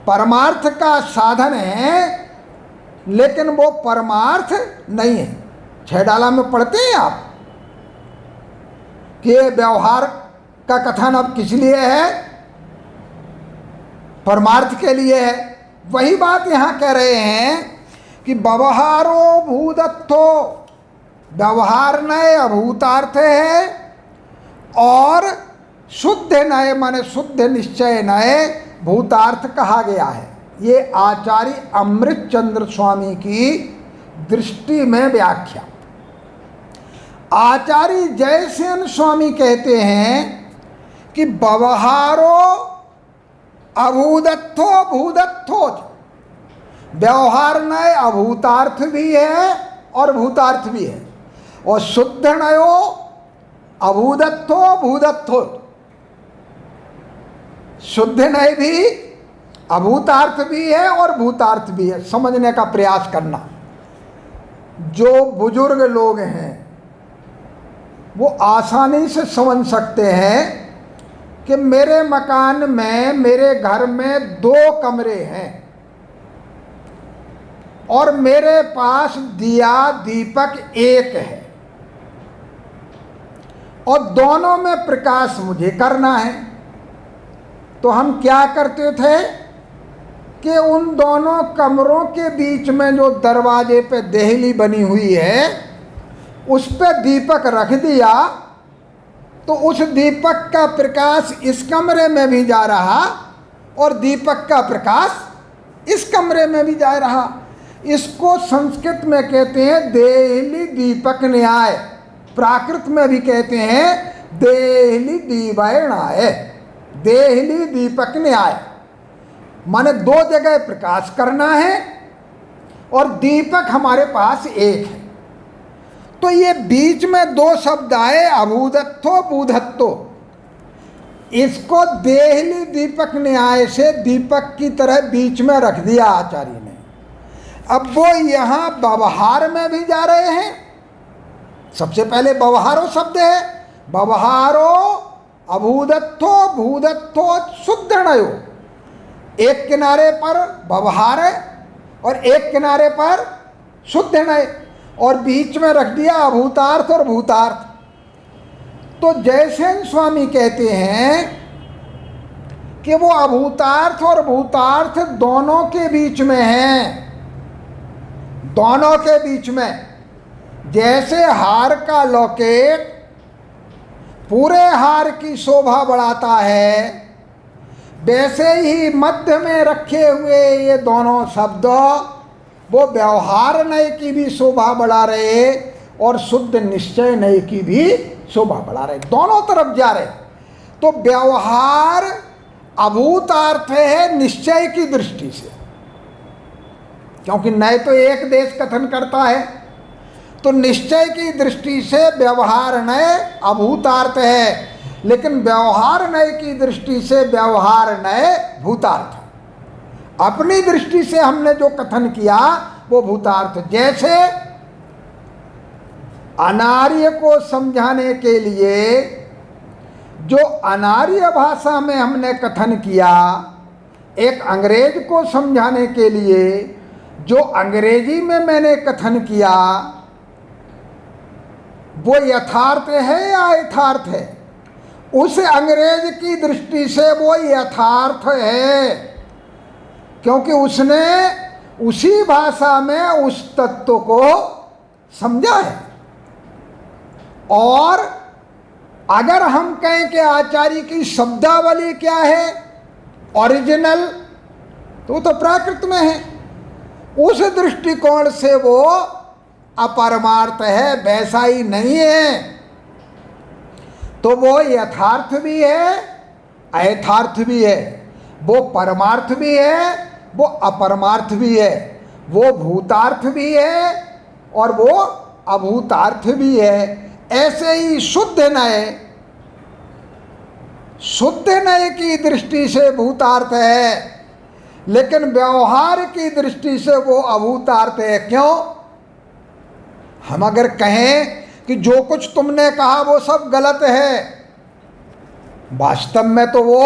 Speaker 1: परमार्थ का साधन है लेकिन वो परमार्थ नहीं है। 6 डाला में पढ़ते हैं आप कि व्यवहार का कथन अब किस लिए है? परमार्थ के लिए है। वही बात यहाँ कह रहे हैं कि व्यवहारो भूदत्थो, व्यवहार नय अभूतार्थ है और शुद्ध नय माने शुद्ध निश्चय नय भूतार्थ कहा गया है। ये आचार्य अमृतचंद्र स्वामी की दृष्टि में व्याख्या। आचार्य जयसेन स्वामी कहते हैं कि व्यवहारो अभूदत्थो भूदत्थो, व्यवहार नय अभूतार्थ भी है और भूतार्थ भी है, और शुद्ध नयो अभूदत्थो भूदत्थो, शुद्ध नय भी अभूतार्थ भी है और भूतार्थ भी है। समझने का प्रयास करना। जो बुजुर्ग लोग हैं वो आसानी से समझ सकते हैं कि मेरे मकान में, मेरे घर में 2 कमरे हैं और मेरे पास दिया दीपक एक है और दोनों में प्रकाश मुझे करना है। तो हम क्या करते थे कि उन दोनों कमरों के बीच में जो दरवाजे पे देहली बनी हुई है उस पे दीपक रख दिया, तो उस दीपक का प्रकाश इस कमरे में भी जा रहा और दीपक का प्रकाश इस कमरे में भी जा रहा। इसको संस्कृत में कहते हैं देहली दीपक न्याय, प्राकृत में भी कहते हैं देहली दीवायणाय, देहली दीपक न्याय। माने 2 जगह प्रकाश करना है और दीपक हमारे पास एक है। तो ये बीच में 2 शब्द आए, अभूदत्तो बूधत्तो, इसको देहली दीपक न्याय से दीपक की तरह बीच में रख दिया आचार्य ने। अब वो यहाँ व्यवहार में भी जा रहे हैं। सबसे पहले व्यवहारो शब्द है, व्यवहारो अभूदत्तो भूदत्तो शुद्धणयो, एक किनारे पर व्यवहार है और एक किनारे पर शुद्धणय, और बीच में रख दिया अभूतार्थ और भूतार्थ। तो जयसेन स्वामी कहते हैं कि वो अभूतार्थ और भूतार्थ दोनों के बीच में हैं, दोनों के बीच में। जैसे हार का लॉकेट पूरे हार की शोभा बढ़ाता है, वैसे ही मध्य में रखे हुए ये दोनों शब्द वो व्यवहार नय की भी शोभा बढ़ा रहे और शुद्ध निश्चय नय की भी शोभा बढ़ा रहे, दोनों तरफ जा रहे। तो व्यवहार अभूतार्थ है निश्चय की दृष्टि से, क्योंकि नय तो एक देश कथन करता है, तो निश्चय की दृष्टि से व्यवहार नय अभूतार्थ है, लेकिन व्यवहार नय की दृष्टि से व्यवहार नय भूतार्थ। अपनी दृष्टि से हमने जो कथन किया वो भूतार्थ। जैसे अनार्य को समझाने के लिए जो अनार्य भाषा में हमने कथन किया, एक अंग्रेज को समझाने के लिए जो अंग्रेजी में मैंने कथन किया, वो यथार्थ है या यथार्थ है? उस अंग्रेज की दृष्टि से वो यथार्थ है, क्योंकि उसने उसी भाषा में उस तत्व को समझा है। और अगर हम कहें कि आचार्य की शब्दावली क्या है, ओरिजिनल, तो प्राकृत में है, उस दृष्टिकोण से वो अपरमार्थ है, वैसा ही नहीं है। तो वो यथार्थ भी है, अयथार्थ भी है, वो परमार्थ भी है, वो अपरमार्थ भी है, वो भूतार्थ भी है और वो अभूतार्थ भी है। ऐसे ही शुद्ध नय, शुद्ध नय की दृष्टि से भूतार्थ है, लेकिन व्यवहार की दृष्टि से वो अभूतार्थ है। क्यों? हम अगर कहें कि जो कुछ तुमने कहा वो सब गलत है, वास्तव में तो वो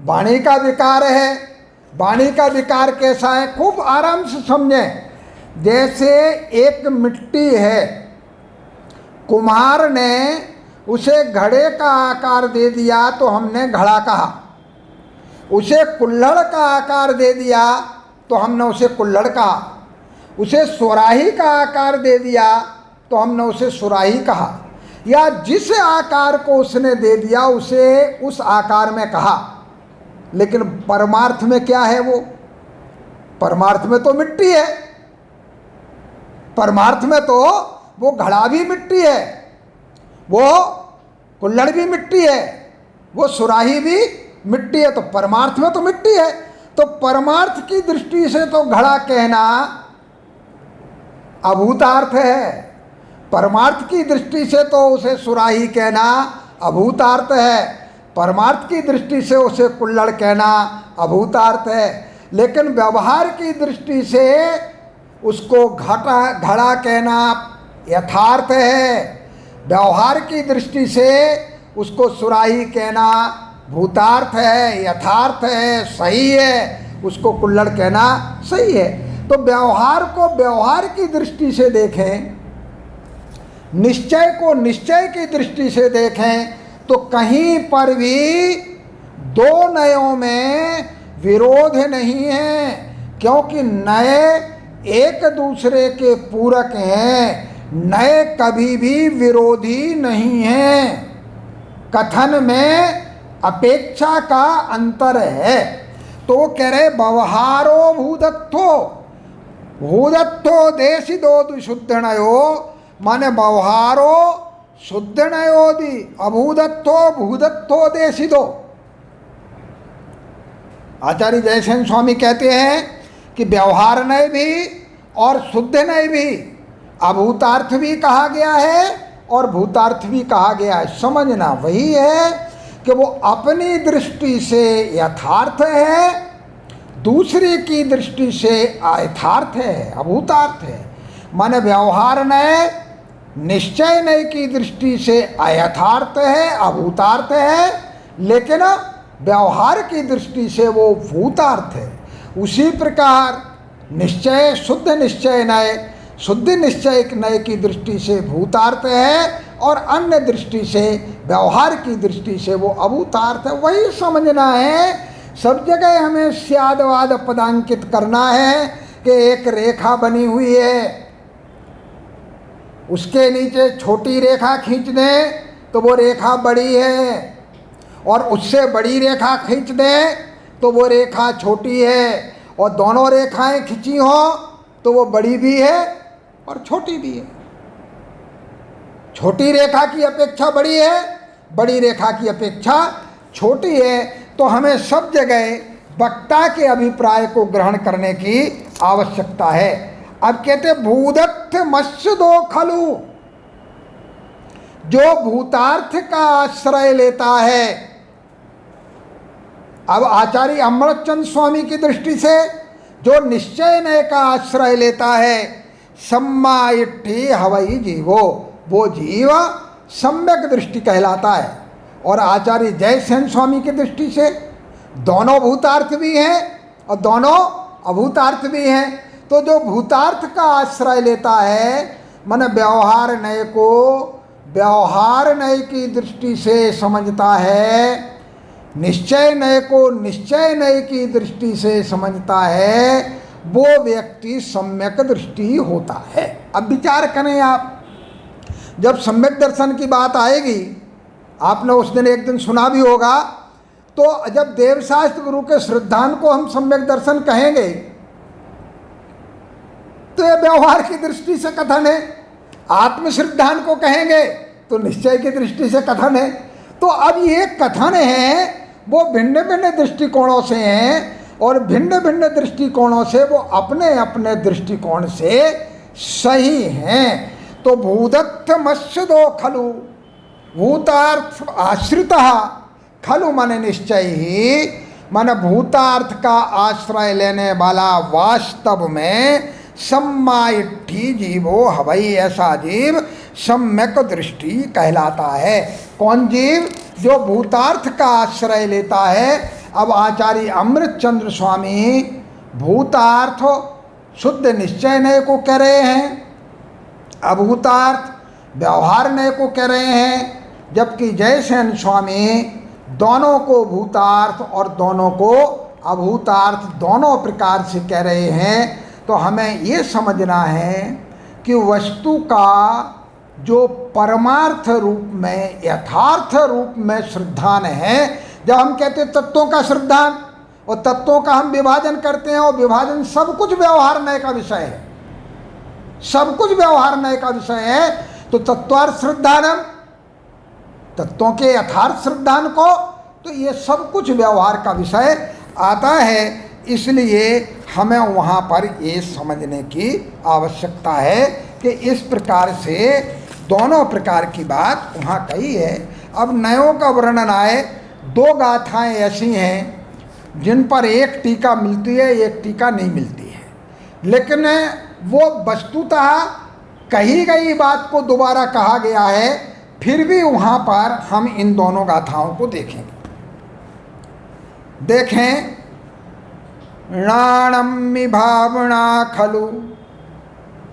Speaker 1: वाणी का विकार है। वाणी का विकार कैसा है? खूब आराम से समझें। जैसे एक मिट्टी है, कुम्हार ने उसे घड़े का आकार दे दिया तो हमने घड़ा कहा, उसे कुल्हड़ का आकार दे दिया तो हमने उसे कुल्हड़ कहा, उसे सुराही का आकार दे दिया तो हमने उसे सुराही कहा, या जिस आकार को उसने दे दिया उसे उस आकार में कहा। लेकिन परमार्थ में क्या है? वो परमार्थ में तो मिट्टी है, परमार्थ में तो वो घड़ा भी मिट्टी है, वो कुल्हड़ भी मिट्टी है, वो सुराही भी मिट्टी है, तो परमार्थ में तो मिट्टी है। तो परमार्थ की दृष्टि से तो घड़ा कहना अभूतार्थ है, परमार्थ की दृष्टि से तो उसे सुराही कहना अभूतार्थ है, परमार्थ की दृष्टि से उसे कुल्हड़ कहना अभूतार्थ है। लेकिन व्यवहार की दृष्टि से उसको घड़ा कहना यथार्थ है। व्यवहार की दृष्टि से उसको सुराही कहना भूतार्थ है, यथार्थ है, सही है। उसको कुल्हड़ कहना सही है। तो व्यवहार को व्यवहार की दृष्टि से देखें, निश्चय को निश्चय की दृष्टि से देखें, तो कहीं पर भी दो नयों में विरोध नहीं है, क्योंकि नए एक दूसरे के पूरक हैं। नए कभी भी विरोधी नहीं हैं। कथन में अपेक्षा का अंतर है। तो वो कह रहे व्यवहारो भूदत्तो, भूदत्तो देशिदो शुद्धनयो, माने व्यवहारो शुद्धनयोदि अभूदत्तो भूदत्तो देशिदो। आचार्य जयसेन स्वामी कहते हैं कि व्यवहार नय भी और शुद्ध नय भी, अभूतार्थ भी कहा गया है और भूतार्थ भी कहा गया है। समझना वही है कि वो अपनी दृष्टि से यथार्थ है, दूसरे की दृष्टि से अयथार्थ है, अभूतार्थ है। माने व्यवहार नय निश्चय नय की दृष्टि से अयथार्थ है, अभूतार्थ है, लेकिन व्यवहार की दृष्टि से वो भूतार्थ है। उसी प्रकार निश्चय शुद्ध निश्चय नय, शुद्ध निश्चय नय की दृष्टि से भूतार्थ है और अन्य दृष्टि से व्यवहार की दृष्टि से वो अभूतार्थ है। वही समझना है। सब जगह हमें स्यादवाद पदांकित करना है कि एक रेखा बनी हुई है, उसके नीचे छोटी रेखा खींच दें तो वो रेखा बड़ी है, और उससे बड़ी रेखा खींच दें तो वो रेखा छोटी है, और दोनों रेखाएं खींची हों तो वो बड़ी भी है और छोटी भी है। छोटी रेखा की अपेक्षा बड़ी है, बड़ी रेखा की अपेक्षा छोटी है। तो हमें सब जगह वक्ता के अभिप्राय को ग्रहण करने की आवश्यकता है। अब कहते भूदत्थ मत्स्य दो खलु, जो भूतार्थ का आश्रय लेता है। अब आचार्य अमृतचंद स्वामी की दृष्टि से जो निश्चय नय का आश्रय लेता है, सम्मायिट्ठी हवई जीवो, वो जीव सम्यक दृष्टि कहलाता है। और आचार्य जयसेन स्वामी की दृष्टि से दोनों भूतार्थ भी हैं और दोनों अभूतार्थ भी हैं। तो जो भूतार्थ का आश्रय लेता है, माने व्यवहार नय को व्यवहार नय की दृष्टि से समझता है, निश्चय नय को निश्चय नय की दृष्टि से समझता है, वो व्यक्ति सम्यक दृष्टि होता है। अब विचार करें आप, जब सम्यक दर्शन की बात आएगी, आपने उस दिन एक दिन सुना भी होगा, तो जब देवशास्त्र गुरु के श्रद्धान को हम सम्यक दर्शन कहेंगे तो ये व्यवहार की दृष्टि से कथन है, आत्मश्रद्धान को कहेंगे तो निश्चय की दृष्टि से कथन है। तो अब ये कथन है वो भिन्न भिन्न दृष्टिकोणों से हैं, और भिन्न भिन्न दृष्टिकोणों से वो अपने अपने दृष्टिकोण से सही हैं। तो भूदत्थ मत्स्य दो खलु, भूतार्थ आश्रितः खलु माने निश्चय ही, माने भूतार्थ का आश्रय लेने वाला वास्तव में सम्मायिट्ठी जीवो हवई, ऐसा जीव सम्यक दृष्टि कहलाता है। कौन जीव? जो भूतार्थ का आश्रय लेता है। अब आचार्य अमृतचंद्र स्वामी भूतार्थ शुद्ध निश्चय नय को कह रहे हैं, अभूतार्थ व्यवहार नय को कह रहे हैं, जबकि जयसेन स्वामी दोनों को भूतार्थ और दोनों को अभूतार्थ दोनों प्रकार से कह रहे हैं। तो हमें ये समझना है कि वस्तु का जो परमार्थ रूप में यथार्थ रूप में श्रद्धान है, जब हम कहते हैं तत्वों का श्रद्धान और तत्वों का हम विभाजन करते हैं, और विभाजन सब कुछ व्यवहार नय का विषय है, सब कुछ व्यवहार नय का विषय है। तो तत्वार्थ श्रद्धानम, तत्वों के यथार्थ श्रद्धान को, तो ये सब कुछ व्यवहार का विषय आता है। इसलिए हमें वहाँ पर ये समझने की आवश्यकता है कि इस प्रकार से दोनों प्रकार की बात वहाँ कही है। अब नयों का वर्णन आए, दो गाथाएं ऐसी हैं जिन पर एक टीका मिलती है, एक टीका नहीं मिलती है, लेकिन वो वस्तुतः कही गई बात को दोबारा कहा गया है, फिर भी वहाँ पर हम इन दोनों गाथाओं को देखेंगे। देखें, नाणम्मि भावना खलु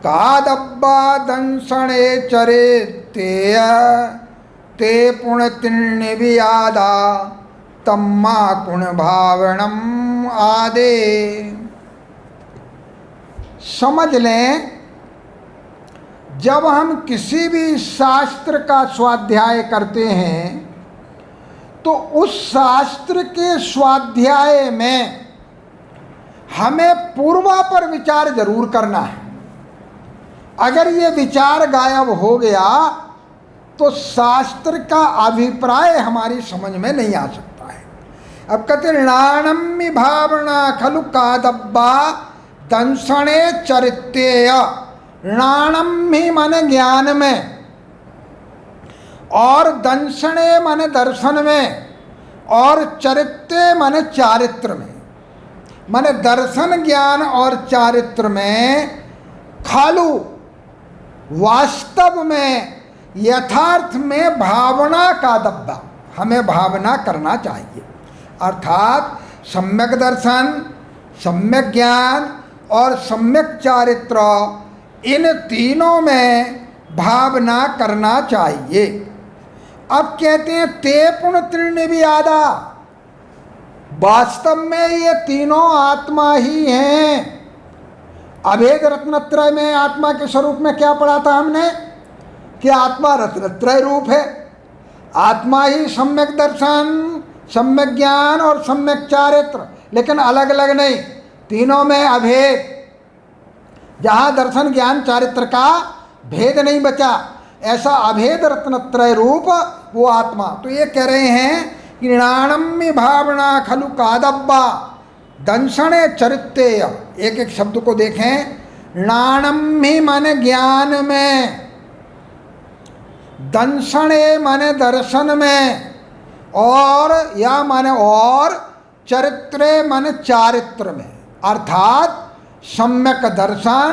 Speaker 1: कादब्बा दंसणे चरे तेय ते पुण्यतिन्नि वियादा तम्मा कुण भावनम आदे। समझ लें, जब हम किसी भी शास्त्र का स्वाध्याय करते हैं तो उस शास्त्र के स्वाध्याय में हमें पूर्वापर विचार जरूर करना है। अगर ये विचार गायब हो गया तो शास्त्र का अभिप्राय हमारी समझ में नहीं आ सकता है। अब कहते नाणम्मि भावना खलु कादब्बा दंसणे चरितेय। नाणम्मि मन ज्ञान में और दंसणे मन दर्शन में और चरित्य मन चारित्र में। मन दर्शन ज्ञान और चारित्र में खालू वास्तव में यथार्थ में भावना का दब्बा, हमें भावना करना चाहिए। अर्थात सम्यक दर्शन, सम्यक ज्ञान और सम्यक चारित्र, इन तीनों में भावना करना चाहिए। अब कहते हैं ते पुण्यतिन्नि वियादा। वास्तव में ये तीनों आत्मा ही हैं। अभेद रत्नत्रय में आत्मा के स्वरूप में क्या पढ़ा था हमने कि आत्मा रत्नत्रय रूप है। आत्मा ही सम्यक दर्शन, सम्यक ज्ञान और सम्यक चारित्र, लेकिन अलग अलग नहीं, तीनों में अभेद। जहाँ दर्शन ज्ञान चारित्र का भेद नहीं बचा, ऐसा अभेद रत्नत्रय रूप वो आत्मा। तो ये कह रहे हैं कि नाणम्मि भावना खलु कादब्बा दंसणे चरितेय। एक एक शब्द को देखें। नाणम्मि मन ज्ञान में, दंसणे मन दर्शन में, और या मन और चरित्रे मन चारित्र में। अर्थात सम्यक दर्शन,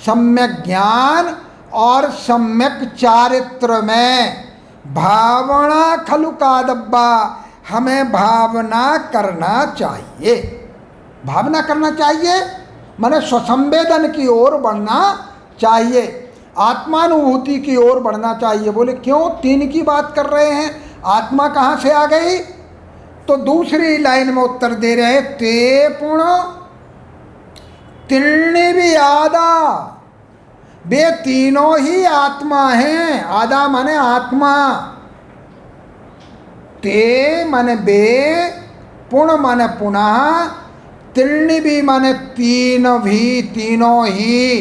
Speaker 1: सम्यक ज्ञान और सम्यक चारित्र में भावना खलु कादब्बा, हमें भावना करना चाहिए। भावना करना चाहिए माने स्वसंवेदन की ओर बढ़ना चाहिए, आत्मानुभूति की ओर बढ़ना चाहिए। बोले क्यों तीन की बात कर रहे हैं, आत्मा कहाँ से आ गई? तो दूसरी लाइन में उत्तर दे रहे हैं, ते पुण्यतिन्नि वियादा। वे तीनों ही आत्मा हैं। आदा माने आत्मा, ते मन बे, पुण्य मन पुनः, तिन्नि भी माने तीन भी, तीनों ही।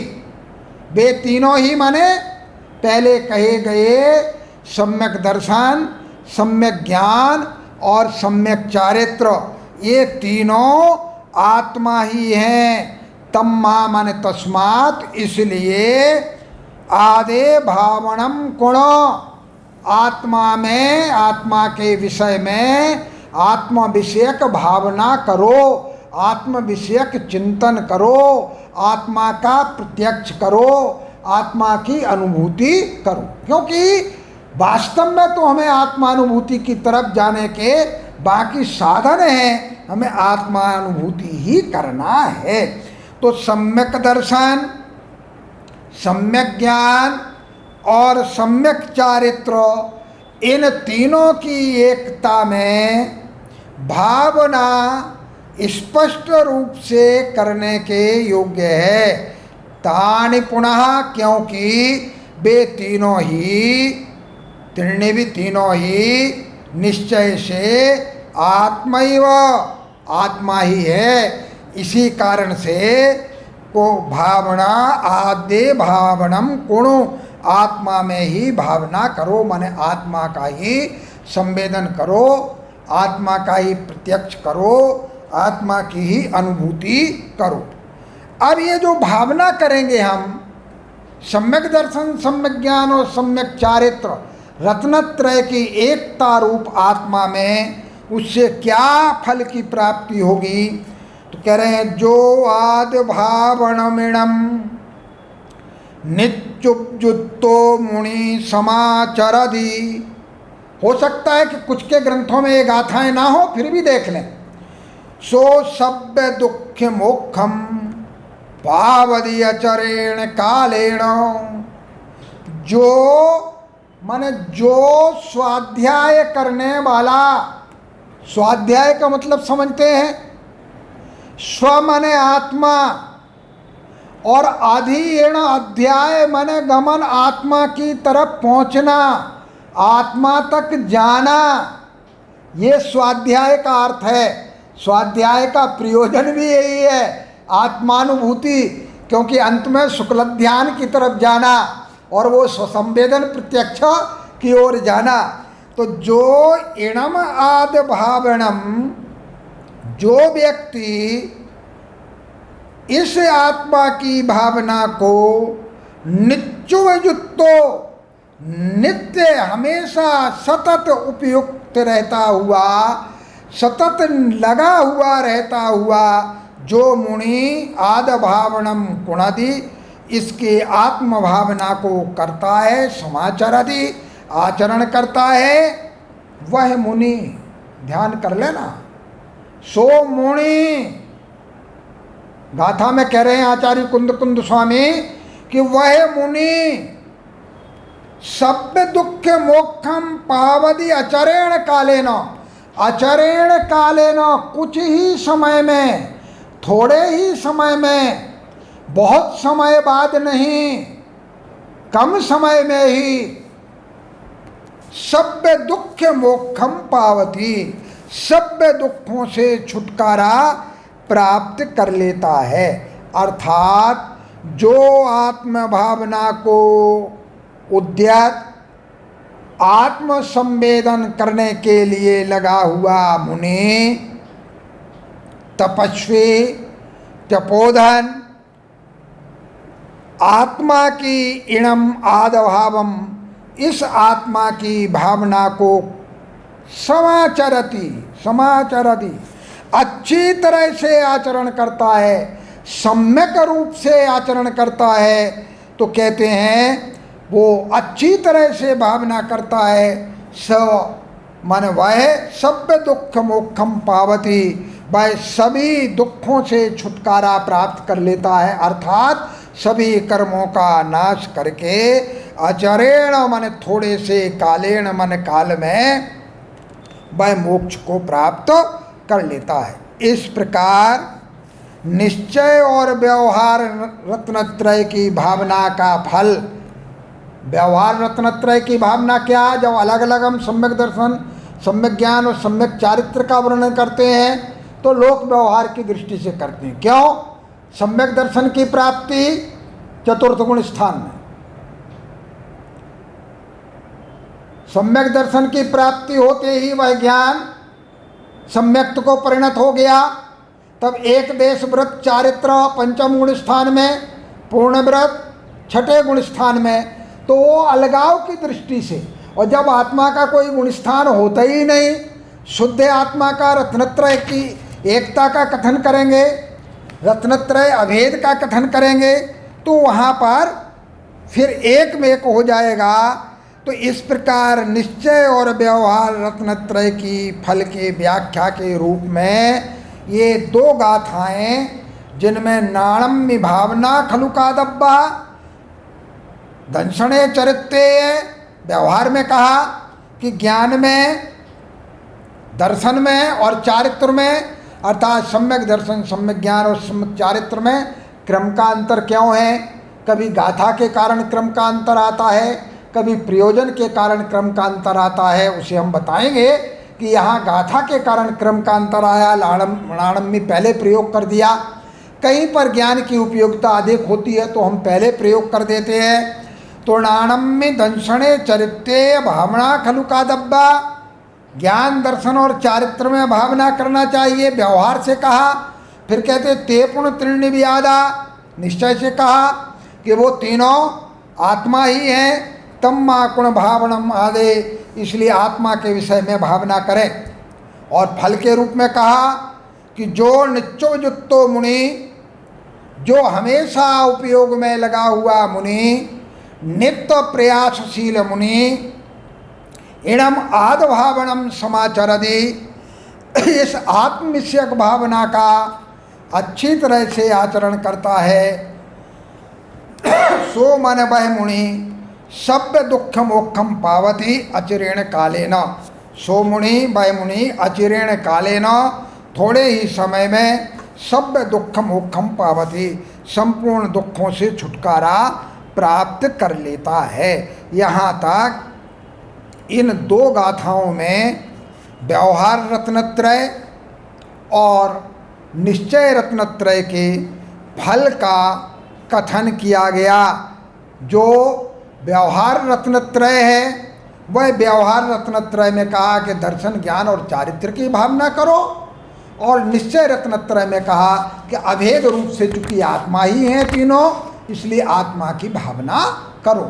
Speaker 1: वे तीनों ही माने पहले कहे गए सम्यक दर्शन, सम्यक ज्ञान और सम्यक चारित्र, ये तीनों आत्मा ही हैं। तम्मा माने तस्मात, इसलिए आदे भावनम गुण, आत्मा में, आत्मा के विषय में आत्मा विषयक भावना करो, आत्म विषयक चिंतन करो, आत्मा का प्रत्यक्ष करो, आत्मा की अनुभूति करो। क्योंकि वास्तव में तो हमें आत्मानुभूति की तरफ जाने के बाकी साधन हैं, हमें आत्मानुभूति ही करना है। तो सम्यक दर्शन, सम्यक ज्ञान और सम्यक चारित्र, इन तीनों की एकता में भावना स्पष्ट रूप से करने के योग्य है। तानि पुनः, क्योंकि वे तीनों ही, त्रीणि भी तीनों ही निश्चय से आत्मैव, आत्मा ही है। इसी कारण से को भावना आदे भावनम कुणु, आत्मा में ही भावना करो, माने आत्मा का ही संवेदन करो, आत्मा का ही प्रत्यक्ष करो, आत्मा की ही अनुभूति करो। अब ये जो भावना करेंगे हम, सम्यक दर्शन, सम्यक ज्ञान और सम्यक चारित्र, रत्नत्रय की एकता रूप आत्मा में, उससे क्या फल की प्राप्ति होगी? तो कह रहे हैं जो आद भावनमिणम नित्युपजुत्तो मुनि समाचरदि। हो सकता है कि कुछ के ग्रंथों में ये गाथाएं ना हो, फिर भी देख लें। सो सभ्य दुख मोक्षम पावदी अचरेण कालेण। जो माने जो स्वाध्याय करने वाला, स्वाध्याय का मतलब समझते हैं, स्व माने आत्मा और अधिएण अध्याय माने गमन, आत्मा की तरफ पहुंचना, आत्मा तक जाना, ये स्वाध्याय का अर्थ है। स्वाध्याय का प्रयोजन भी यही है, आत्मानुभूति, क्योंकि अंत में शुक्लध्यान की तरफ जाना और वो स्वसंवेदन प्रत्यक्ष की ओर जाना। तो जो इणम आद भावनम, जो व्यक्ति इस आत्मा की भावना को नित्युवजुत्तो, नित्य हमेशा सतत उपयुक्त रहता हुआ, सतत लगा हुआ रहता हुआ, जो मुनि आद भावनम कुणादि, इसके आत्म भावना को करता है, समाचरदि आचरण करता है, वह मुनि, ध्यान कर लेना, सो मुनि। गाथा में कह रहे हैं आचार्य कुंद स्वामी कि वह मुनि सभ्य दुख मोक्षम पावदी अचरेण कालेन। अचरेण कालेन, कुछ ही समय में, थोड़े ही समय में, बहुत समय बाद नहीं, कम समय में ही सभ्य दुख मोक्षम पावती, सभ्य दुखों से छुटकारा प्राप्त कर लेता है। अर्थात जो आत्म भावना को उद्यत आत्म संवेदन करने के लिए लगा हुआ मुनि, तपस्वी, तपोधन, आत्मा की इणम आदभावम, इस आत्मा की भावना को समाचरति, अच्छी तरह से आचरण करता है, सम्यक रूप से आचरण करता है, तो कहते हैं वो अच्छी तरह से भावना करता है। स मन वह सभ्य दुख मोक्षम पावती, वह सभी दुखों से छुटकारा प्राप्त कर लेता है। अर्थात सभी कर्मों का नाश करके अचरेण मन थोड़े से, कालेण मन काल में, वह मोक्ष को प्राप्त कर लेता है। इस प्रकार निश्चय और व्यवहार रत्नत्रय की भावना का फल, व्यवहार रत्नत्रय की भावना क्या? जब अलग अलग हम सम्यक दर्शन, सम्यक ज्ञान और सम्यक चारित्र का वर्णन करते हैं तो लोक व्यवहार की दृष्टि से करते हैं। क्यों? सम्यक दर्शन की प्राप्ति चतुर्थ गुण स्थान में, सम्यक दर्शन की प्राप्ति होते ही वह ज्ञान सम्यक्त को परिणत हो गया। तब एक देश व्रत चारित्र पंचम गुण स्थान में, पूर्ण व्रत छठे गुण स्थान में, तो वो अलगाव की दृष्टि से। और जब आत्मा का कोई गुण स्थान होता ही नहीं, शुद्ध आत्मा का रत्नत्रय की एकता का कथन करेंगे, रत्नत्रय अभेद का कथन करेंगे, तो वहाँ पर फिर एक में एक हो जाएगा। तो इस प्रकार निश्चय और व्यवहार रत्नत्रय की फल के व्याख्या के रूप में ये दो गाथाएं, जिनमें नाणम्य भावना खलु कादब्बा, दंशने चरित्रे, व्यवहार में कहा कि ज्ञान में, दर्शन में और चारित्र में, अर्थात सम्यक दर्शन, सम्यक ज्ञान और सम्यक चारित्र में क्रम का अंतर क्यों है? कभी गाथा के कारण क्रम का अंतर आता है, कभी प्रयोजन के कारण क्रम का अंतर आता है। उसे हम बताएंगे कि यहाँ गाथा के कारण क्रम का अंतर आया, नाणम्य पहले प्रयोग कर दिया। कहीं पर ज्ञान की उपयोगिता अधिक होती है तो हम पहले प्रयोग कर देते हैं। तो नाणम्य दंशने चरित्रे भावना खलु कादब्बा, ज्ञान दर्शन और चारित्र में भावना करना चाहिए, व्यवहार से कहा। फिर कहते ते पुण्य त्रीणि व्यादा, निश्चय से कहा कि वो तीनों आत्मा ही हैं। तम माकुण भावनम आदे, इसलिए आत्मा के विषय में भावना करें। और फल के रूप में कहा कि जो नित्योजुत्तो मुनि, जो हमेशा उपयोग में लगा हुआ मुनि, नित्य प्रयासशील मुनि, इणम आदभावनम समाचरति, इस आत्मविषयक भावना का अच्छी तरह से आचरण करता है, सो मन वह मुनि सभ्य दुख मोक्षम पावती अचिरेण कालेन। सो मुनि वह मुनि अचिरेण कालेन, थोड़े ही समय में सभ्य दुख मोक्षम पावती, संपूर्ण दुखों से छुटकारा प्राप्त कर लेता है। यहाँ तक इन दो गाथाओं में व्यवहार रत्नत्रय और निश्चय रत्नत्रय के फल का कथन किया गया। जो व्यवहार रत्नत्रय है वह व्यवहार रत्नत्रय में कहा कि दर्शन ज्ञान और चारित्र की भावना करो, और निश्चय रत्नत्रय में कहा कि अभेद रूप से चूंकि आत्मा ही है तीनों, इसलिए आत्मा की भावना करो।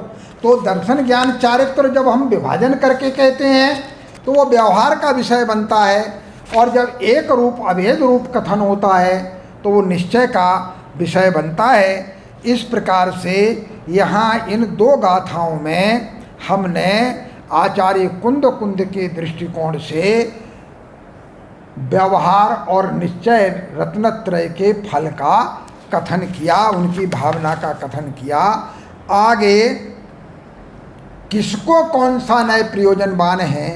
Speaker 1: तो दर्शन ज्ञान चारित्र जब हम विभाजन करके कहते हैं तो वो व्यवहार का विषय बनता है, और जब एक रूप अभेद रूप कथन होता है तो वो निश्चय का विषय बनता है। इस प्रकार से यहाँ इन दो गाथाओं में हमने आचार्य कुंद के दृष्टिकोण से व्यवहार और निश्चय रत्नत्रय के फल का कथन किया, उनकी भावना का कथन किया। आगे किसको कौन सा नए प्रयोजनवान है,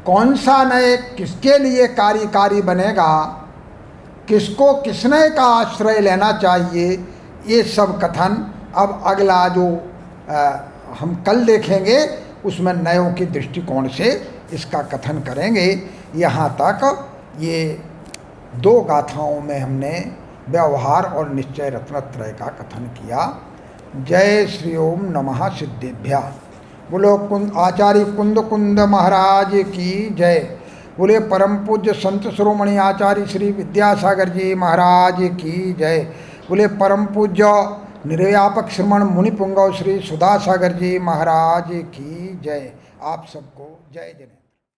Speaker 1: कौन सा नए किसके लिए कार्यकारी बनेगा, किसको किस नए का आश्रय लेना चाहिए, ये सब कथन अब अगला जो हम कल देखेंगे उसमें नयों के दृष्टिकोण से इसका कथन करेंगे। यहाँ तक ये दो गाथाओं में हमने व्यवहार और निश्चय रत्नत्रय का कथन किया। जय श्री ओम नमः सिद्धेभ्या। बोलो आचार्य कुंद महाराज की जय। बोले परम पूज्य संत शिरोमणि आचार्य श्री विद्यासागर जी महाराज की जय। बोले परम पूज्य निर्व्यापक श्रमण मुनि पुंगव श्री सुधासागर जी महाराज की जय। आप सबको जय जय।